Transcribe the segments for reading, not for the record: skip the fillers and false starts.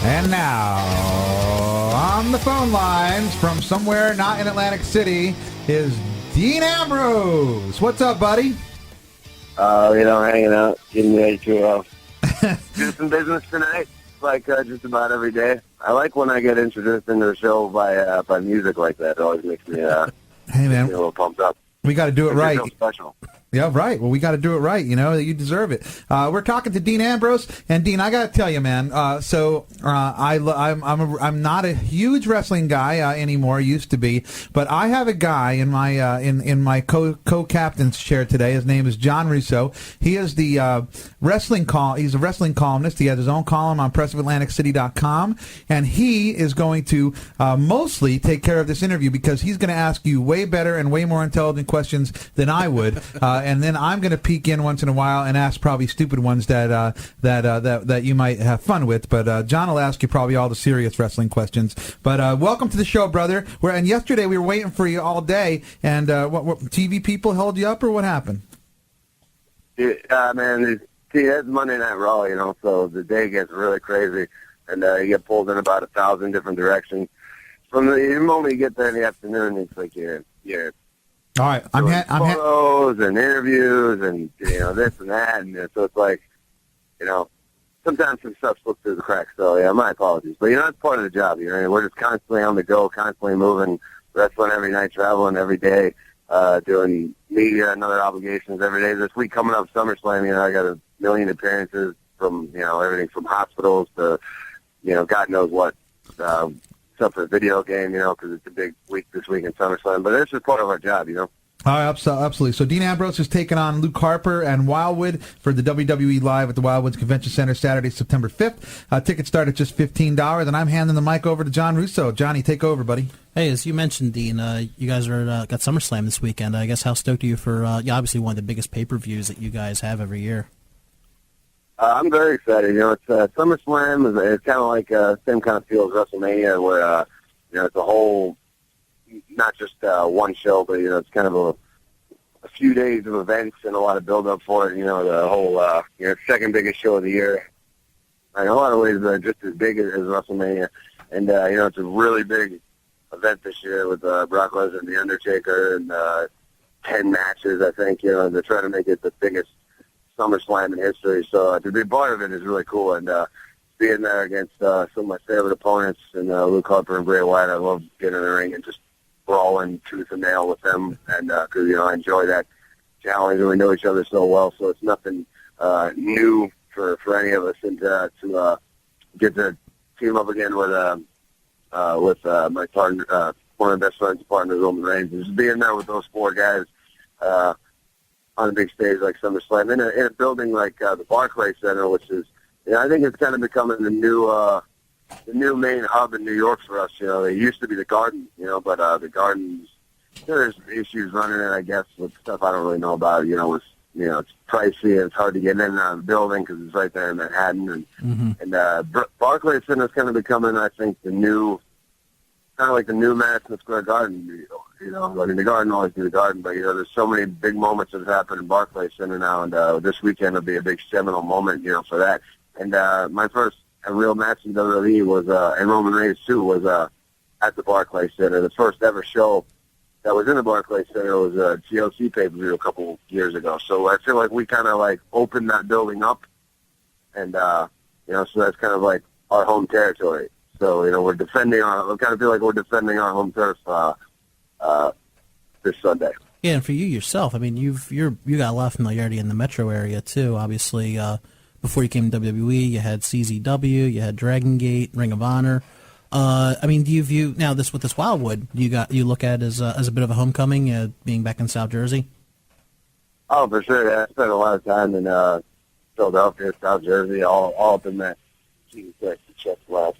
And now, on the phone lines from somewhere not in Atlantic City is Dean Ambrose. What's up, buddy? Hanging out, getting ready to do some business tonight, like just about every day. I like when I get introduced into the show by music like that. It always makes me, hey, man, a little pumped up. We got to do it right. Special. Yeah, right. Well, we got to do it right. You know, you deserve it. We're talking to Dean Ambrose, and Dean, I got to tell you, man. I'm not a huge wrestling guy anymore. Used to be, but I have a guy in my in my co-captain's chair today. His name is John Russo. He is the He's a wrestling columnist. He has his own column on PressOfAtlanticCity.com, and he is going to mostly take care of this interview because he's going to ask you way better and way more intelligent questions than I would. And then I'm going to peek in once in a while and ask probably stupid ones that you might have fun with. But John will ask you probably all the serious wrestling questions. But welcome to the show, brother. And yesterday we were waiting for you all day. And what TV people held you up, or what happened? Man, it's Monday Night Raw, so the day gets really crazy, and you get pulled in about 1,000 different directions. From the moment you get there in the afternoon, it's like you're all right, I'm photos and interviews and this and that, and so it's like sometimes some stuff slips through the cracks. So yeah, my apologies, but it's part of the job. We're just constantly on the go, constantly moving, wrestling every night, traveling every day, doing media and other obligations every day. This week coming up, SummerSlam, I got 1 million appearances from everything from hospitals to God knows what. Stuff for a video game, because it's a big week this week in SummerSlam. But it's just part of our job, All right, absolutely. So Dean Ambrose is taking on Luke Harper and Wildwood for the WWE Live at the Wildwoods Convention Center Saturday, September 5th. Tickets start at just $15, and I'm handing the mic over to John Russo. Johnny, take over, buddy. Hey, as you mentioned, Dean, you guys are got SummerSlam this weekend. I guess how stoked are you for obviously one of the biggest pay-per-views that you guys have every year? I'm very excited. It's SummerSlam. It's kind of like same kind of feel as WrestleMania, where it's a whole, not just one show, but it's kind of a few days of events and a lot of build up for it. The whole second biggest show of the year. In a lot of ways, just as big as WrestleMania, and it's a really big event this year with Brock Lesnar and The Undertaker, and 10 matches. I think they're trying to make it the biggest SummerSlam in history, so to be part of it is really cool, and being there against some of my favorite opponents, and Luke Harper and Bray Wyatt, I love getting in the ring and just brawling tooth and nail with them, and because I enjoy that challenge, and we know each other so well, so it's nothing new for any of us, and to get to team up again with my partner, one of my best friends, partner, Roman Reigns, and just being there with those four guys on a big stage like SummerSlam, in a building like the Barclays Center, which is, I think it's kind of becoming the new main hub in New York for us. It used to be the Garden, but the Garden's, there's issues running it, I guess, with stuff I don't really know about. It's pricey and it's hard to get in and out of the building because it's right there in Manhattan, and Barclays Center is kind of becoming, I think, the new, kind of like the new Madison Square Garden. The Garden always be the Garden, but there's so many big moments that have happened in Barclays Center now, and this weekend will be a big seminal moment, for that. And my first real match in WWE was, and Roman Reigns too, was at the Barclays Center. The first ever show that was in the Barclays Center was a GOC pay-per-view a couple years ago. So I feel like we kind of opened that building up, and so that's kind of like our home territory. So we're defending I kind of feel like we're defending our home turf this Sunday. Yeah, and for you yourself, I mean, you got a lot of familiarity in the metro area too. Obviously, before you came to WWE, you had CZW, you had Dragon Gate, Ring of Honor. I mean, do you view now this with this Wildwood? You look at it as a bit of a homecoming, being back in South Jersey? Oh, for sure. Yeah. I spent a lot of time in Philadelphia, South Jersey, all up in that. Jesus, chest left.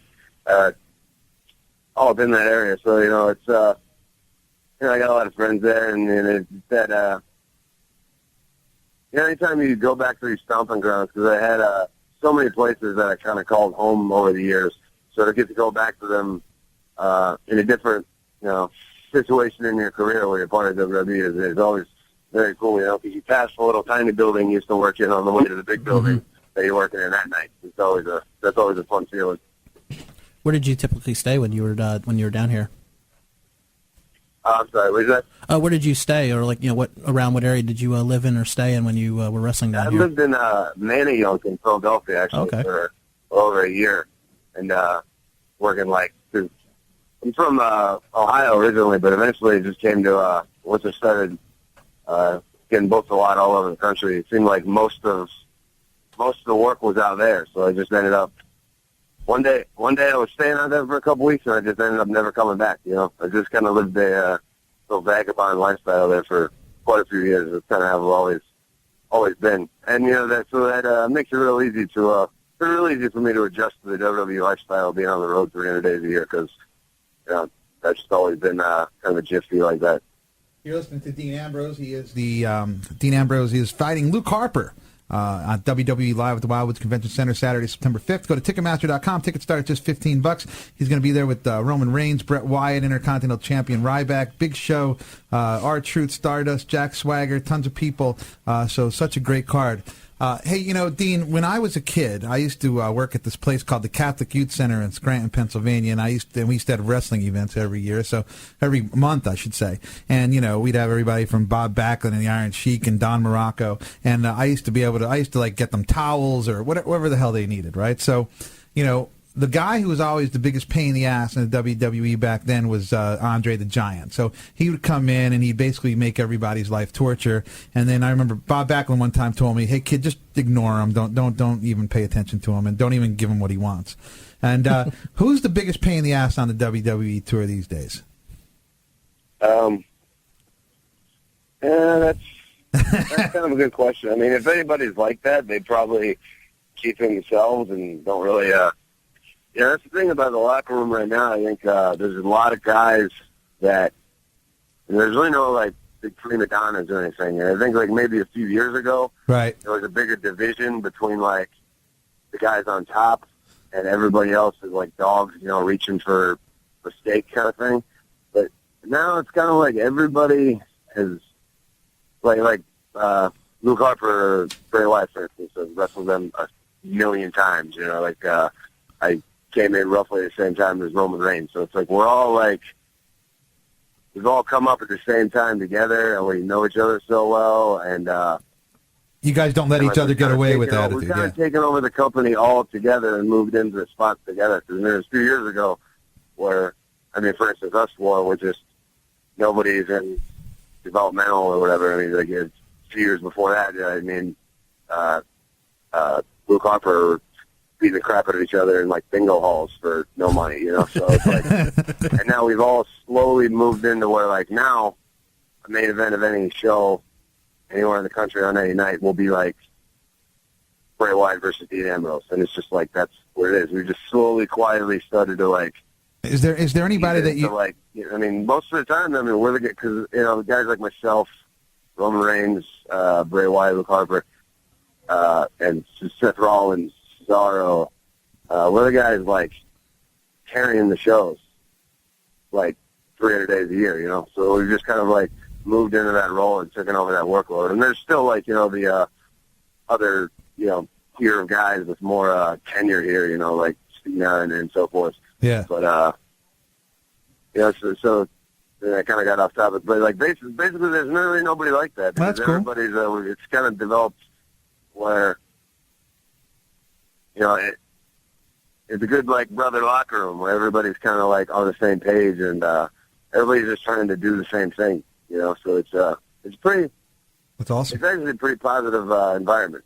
All up in that area. So it's I got a lot of friends there, and it's that. Anytime you go back to these stomping grounds, because I had so many places that I kind of called home over the years. So to get to go back to them in a different, situation in your career where you're part of WWE is always very cool, because you pass a little tiny building you used to work in on the way to the big building that you're working in that night. That's always a fun feeling. Where did you typically stay when you were down here? I'm sorry, what is that? Where did you stay, or what area did you live in or stay in when you were wrestling down here? I lived in Nanny in Philadelphia actually for over a year, and working I'm from Ohio originally, but eventually just came to once I started getting booked a lot all over the country. It seemed like most of the work was out there, so I just ended up. One day I was staying out there for a couple weeks, and I just ended up never coming back. I just kind of lived a little vagabond lifestyle there for quite a few years. It's kind of how I've always been, and that makes it real easy to really easy for me to adjust to the WWE lifestyle, being on the road 300 days a year, because that's just always been kind of a gypsy like that. You're listening to Dean Ambrose. He is Dean Ambrose is fighting Luke Harper on WWE Live at the Wildwoods Convention Center Saturday, September 5th. Go to Ticketmaster.com. Tickets start at just $15. He's going to be there with Roman Reigns, Bret Wyatt, Intercontinental Champion Ryback, Big Show, R-Truth, Stardust, Jack Swagger, tons of people. So such a great card. Hey, Dean, when I was a kid, I used to work at this place called the Catholic Youth Center in Scranton, Pennsylvania, and we used to have wrestling events every year, so every month, I should say. And, we'd have everybody from Bob Backlund and the Iron Sheik and Don Morocco, and I used to get them towels or whatever the hell they needed, right? So, the guy who was always the biggest pain in the ass in the WWE back then was Andre the Giant. So he would come in and he'd basically make everybody's life torture. And then I remember Bob Backlund one time told me, "Hey kid, just ignore him. Don't even pay attention to him, and don't even give him what he wants." And who's the biggest pain in the ass on the WWE tour these days? Yeah, that's kind of a good question. I mean, if anybody's like that, they probably keep to themselves and don't really. Yeah, that's the thing about the locker room right now. I think there's a lot of guys that there's really no big prima donnas or anything. And I think maybe a few years ago, right, there was a bigger division between the guys on top and everybody else is dogs, reaching for a steak kind of thing. But now it's kind of everybody has Luke Harper, Bray Wyatt, for instance, has wrestled them a million times. I came in roughly at the same time as Roman Reigns. So it's we're all we've all come up at the same time together, and we know each other so well. And you guys don't let each other get away with that. We've kind of taken over the company all together and moved into the spots together. Because there was a few years ago where, for instance, us four were just nobody's in developmental or whatever. A few years before that, Luke Harper beating the crap out of each other in bingo halls for no money, So it's and now we've all slowly moved into where now a main event of any show anywhere in the country on any night will be Bray Wyatt versus Dean Ambrose, and it's just that's where it is. We've just slowly, quietly started to Is there anybody that you most of the time, we're because guys like myself, Roman Reigns, Bray Wyatt, Luke Harper, and Seth Rollins. Cesaro, we're the guys carrying the shows 300 days a year, So we've just kind of moved into that role and taken over that workload. And there's still the other tier of guys with more tenure here, like Cena and so forth. Yeah. But so I kind of got off topic, but basically there's really nobody like that. That's cool. Everybody's it's kind of developed where. It's a good brother locker room where everybody's kind of on the same page and everybody's just trying to do the same thing, So it's pretty. That's awesome. It's actually a pretty positive environment.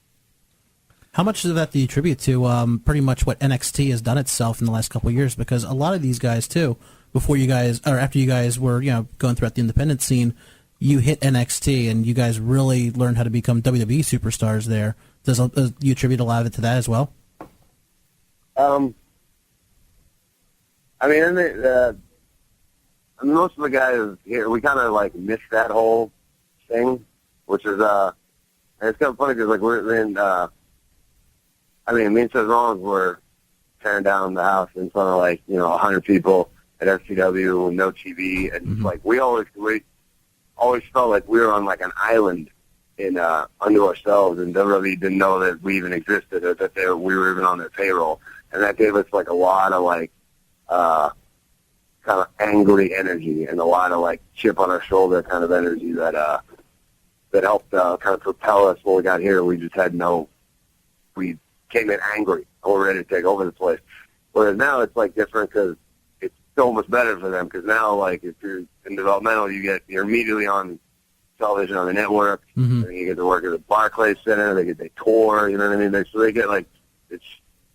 How much of that do you attribute to pretty much what NXT has done itself in the last couple of years? Because a lot of these guys too, before you guys or after you guys were going throughout the independent scene, you hit NXT and you guys really learned how to become WWE superstars there. Does you attribute a lot of it to that as well? Most of the guys here, we kind of missed that whole thing, which is and it's kind of funny because we're in. Me and Seth Rollins were tearing down the house in front of 100 people at FCW, no TV, and we always felt like we were on an island in unto ourselves, and WWE didn't know that we even existed or that we were even on their payroll. And that gave us a lot of kind of angry energy and a lot of like chip on our shoulder kind of energy that helped kind of propel us when we got here. We just had we came in angry and we're ready to take over the place. Whereas now it's like different because it's so much better for them because now like if you're in developmental, you're immediately on television on the network. Mm-hmm. And you get to work at the Barclays Center. They tour. You know what I mean? So they get like it's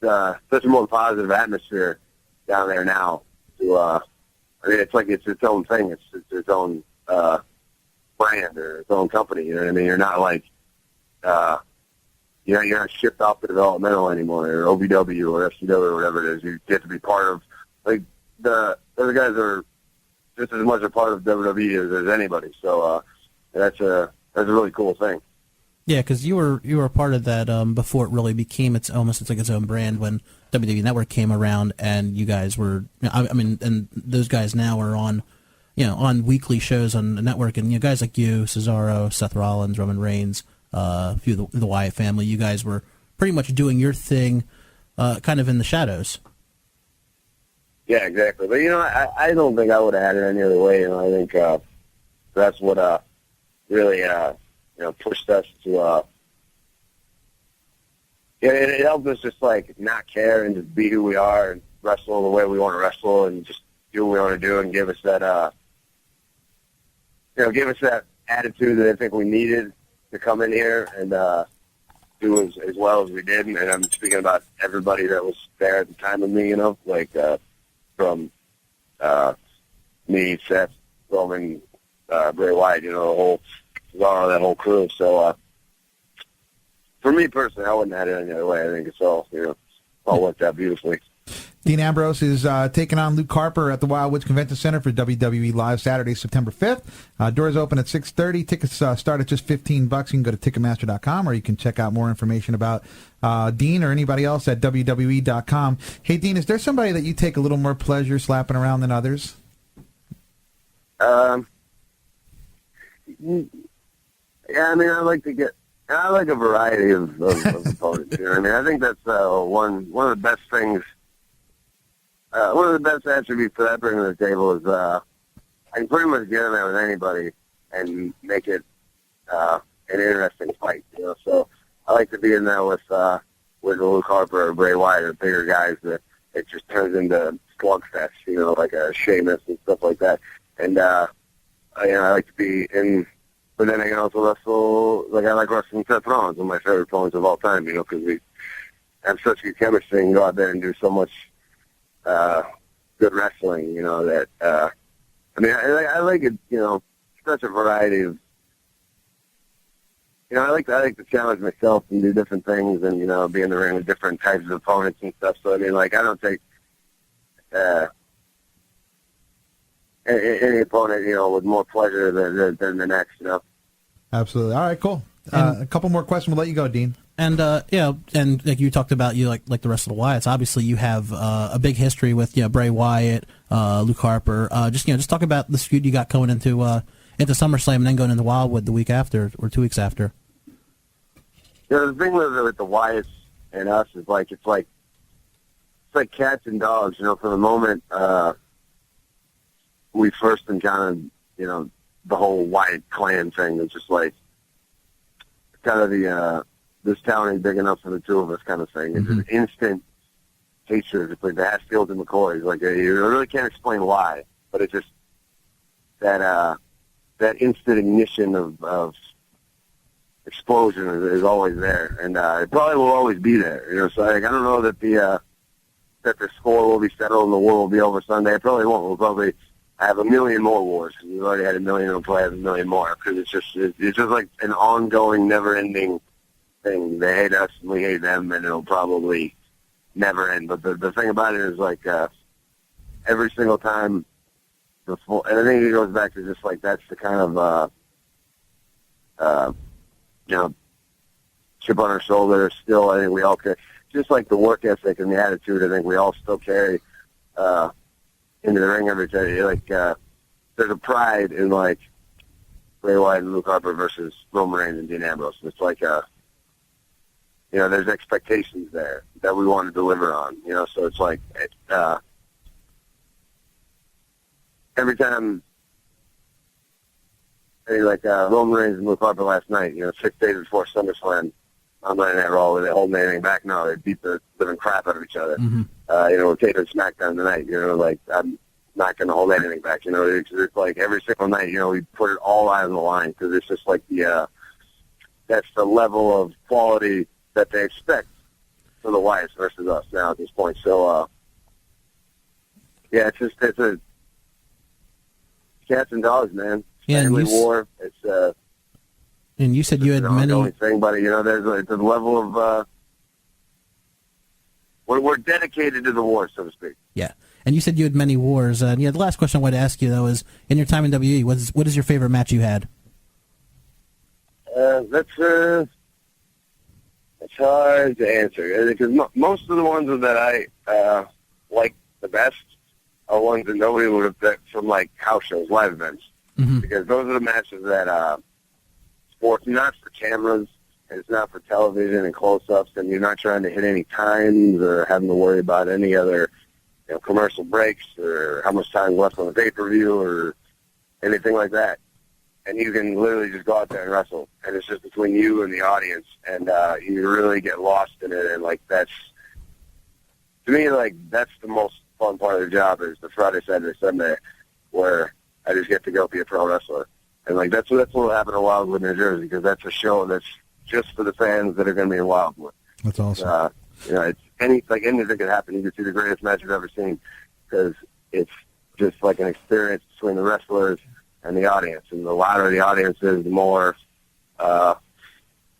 such a more positive atmosphere down there now. I mean, it's like it's its own thing. It's its own brand or its own company. You know what I mean? You're not like you're not shipped off to developmental anymore, or OVW or FCW or whatever it is. You get to be part of like the other guys are just as much a part of WWE as anybody. So that's a really cool thing. Yeah, because you were a part of that before it really became it's like its own brand when WWE Network came around, and you guys were, I mean, and those guys now are on, on weekly shows on the network, and guys like you, Cesaro, Seth Rollins, Roman Reigns, a few of the Wyatt family, you guys were pretty much doing your thing, kind of in the shadows. Yeah, exactly. But I don't think I would have had it any other way. I think that's what really pushed us to. It helped us just like not care and just be who we are and wrestle the way we want to wrestle and just do what we want to do and give us that attitude that I think we needed to come in here and do as well as we did. And I'm speaking about everybody that was there at the time of me, like from me, Seth, Roman, Bray Wyatt, the whole Cesaro, that whole crew. So for me personally, I wouldn't have had it any other way. I think it's all worked out beautifully. Dean Ambrose is taking on Luke Harper at the Wyatts Convention Center for WWE Live Saturday, September 5th. Doors open at 6:30. Tickets start at just $15. You can go to Ticketmaster.com, or you can check out more information about Dean or anybody else at WWE.com. Hey, Dean, is there somebody that you take a little more pleasure slapping around than others? Yeah, I mean, I like a variety of opponents. I mean, I think that's one of the best things. One of the best attributes that I bring to the table is I can pretty much get in there with anybody and make it an interesting fight. So I like to be in there with Luke Harper or Bray Wyatt or bigger guys that it just turns into slugfest. Like a Sheamus and stuff like that. And I like to be in. But then I can also wrestle, like I like wrestling Seth Rollins, one of my favorite opponents of all time, because we have such good chemistry and go out there and do so much good wrestling, that, I mean, I like it, such a variety of, I like to challenge myself and do different things and, be in the ring with different types of opponents and stuff. So, I mean, like, I don't take any opponent, with more pleasure than the next, Absolutely. All right, cool. A couple more questions. We'll let you go, Dean. And and like you talked about, you like the rest of the Wyatts. Obviously, you have a big history with Bray Wyatt, Luke Harper. Just talk about the feud you got going into SummerSlam and then going into Wildwood the week after or 2 weeks after. The thing with the Wyatts and us is it's like cats and dogs. From the moment we first encountered, the whole Wyatt clan thing. It's just like kind of the this town ain't big enough for the two of us kind of thing. It's an instant hatred. It's like the Hatfields and McCoys. Like you really can't explain why, but it's just that instant ignition of explosion is always there, and it probably will always be there. So I don't know that the score will be settled and the war will be over Sunday. It probably won't. We'll probably have a million more wars. We've already had a million, and we'll probably have a million more because it's just like an ongoing, never-ending thing. They hate us and we hate them, and it'll probably never end. But the thing about it is every single time before, and I think it goes back to just that's the kind of chip on our shoulder. Still, I think we all carry, just like the work ethic and the attitude. I think we all still carry into the ring every day. There's a pride in Bray Wyatt and Luke Harper versus Roman Reigns and Dean Ambrose. It's there's expectations there that we want to deliver on. So it's every time, like Roman Reigns and Luke Harper last night, 6 days before SummerSlam on Monday Night Raw, were they holding anything back? No, they beat the living crap out of each other. Mm-hmm. We're taping SmackDown tonight. Like I'm not going to hold anything back. It's like every single night. We put it all out on the line because it's just like that's the level of quality that they expect for the Wyatts versus us now at this point. So, it's a cats and dogs, man. Yeah, family war. It's and you said you had an many. ongoing thing, but there's a level of we're dedicated to the war, so to speak. Yeah, and you said you had many wars. The last question I wanted to ask you though is, in your time in WWE, what is your favorite match you had? That's hard to answer because most of the ones that I like the best are ones that nobody would have picked from like house shows, live events, because those are the matches that sports not for cameras and it's not for television and close-ups, and you're not trying to hit any times or having to worry about any other commercial breaks or how much time left on the pay-per-view or anything like that. And you can literally just go out there and wrestle, and it's just between you and the audience, and you really get lost in it. And like that's, to me, like that's the most fun part of the job is the Friday, Saturday, Sunday, where I just get to go be a pro wrestler. And like that's what happened in Wildwood, New Jersey, because that's a show that's just for the fans that are going to be in Wildwood. That's awesome. It's anything can happen. You can see the greatest match you've ever seen because it's just like an experience between the wrestlers and the audience. And the louder the audience is, the more, the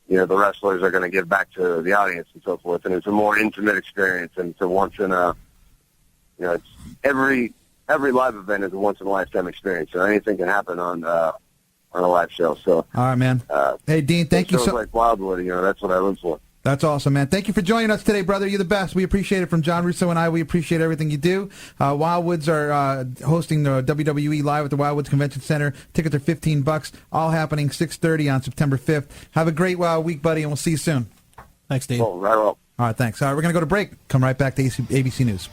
wrestlers are going to give back to the audience and so forth. And it's a more intimate experience, and it's a once in a, it's every live event is a once in a lifetime experience. So anything can happen on a live show. So, all right, man. Hey, Dean, thank you so much. Like Wildwood, that's what I live for. That's awesome, man. Thank you for joining us today, brother. You're the best. We appreciate it from John Russo and I. We appreciate everything you do. Wildwoods are hosting the WWE Live at the Wildwoods Convention Center. Tickets are $15. All happening 6:30 on September 5th. Have a great week, buddy, and we'll see you soon. Thanks, Dave. Oh, right on. All right, thanks. We're going to go to break. Come right back to ABC News.